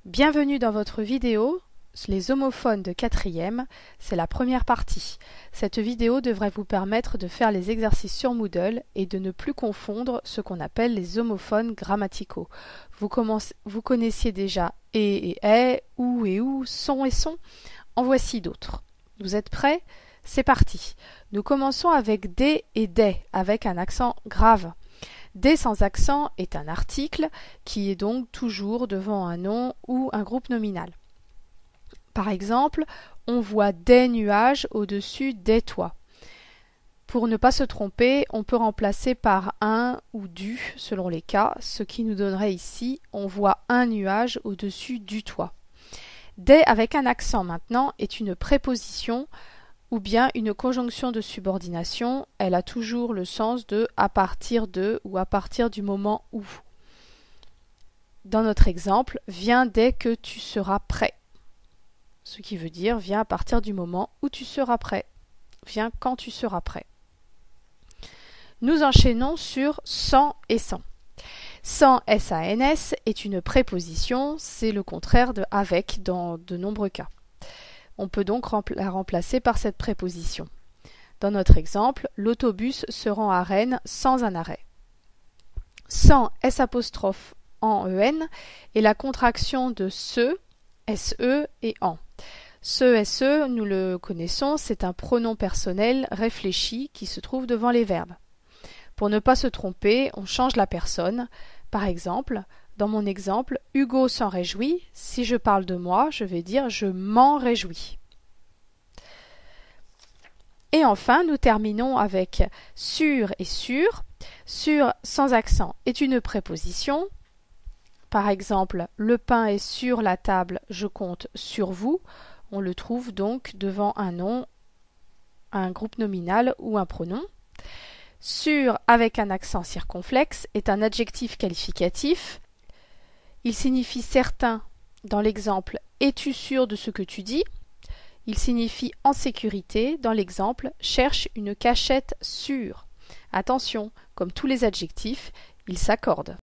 Bienvenue dans votre vidéo Les homophones de 4e, c'est la première partie. Cette vidéo devrait vous permettre de faire les exercices sur Moodle et de ne plus confondre ce qu'on appelle les homophones grammaticaux. Vous connaissiez déjà et est, ou et ou, son et son. En voici d'autres. Vous êtes prêts? C'est parti. Nous commençons avec des et des, avec un accent grave. Des sans accent est un article qui est donc toujours devant un nom ou un groupe nominal. Par exemple, on voit des nuages au-dessus des toits. Pour ne pas se tromper, on peut remplacer par un ou du selon les cas, ce qui nous donnerait ici on voit un nuage au-dessus du toit. Des avec un accent maintenant est une préposition ou bien une conjonction de subordination. Elle a toujours le sens de à partir de ou à partir du moment où. Dans notre exemple, viens dès que tu seras prêt. Ce qui veut dire viens à partir du moment où tu seras prêt. Viens quand tu seras prêt. Nous enchaînons sur sans et sans. Sans S-A-N-S est une préposition, c'est le contraire de avec dans de nombreux cas. On peut donc la remplacer par cette préposition. Dans notre exemple, l'autobus se rend à Rennes sans un arrêt. Sans S' en EN est la contraction de se, SE et en. Ce SE, nous le connaissons, c'est un pronom personnel réfléchi qui se trouve devant les verbes. Pour ne pas se tromper, on change la personne. Par exemple, dans mon exemple, Hugo s'en réjouit. Si je parle de moi, je vais dire je m'en réjouis. Et enfin, nous terminons avec sur et sur. Sur sans accent est une préposition. Par exemple, le pain est sur la table, je compte sur vous. On le trouve donc devant un nom, un groupe nominal ou un pronom. Sur avec un accent circonflexe est un adjectif qualificatif. Il signifie certain dans l'exemple « Es-tu sûr de ce que tu dis ?» Il signifie en sécurité dans l'exemple « Cherche une cachette sûre ». Attention, comme tous les adjectifs, ils s'accordent.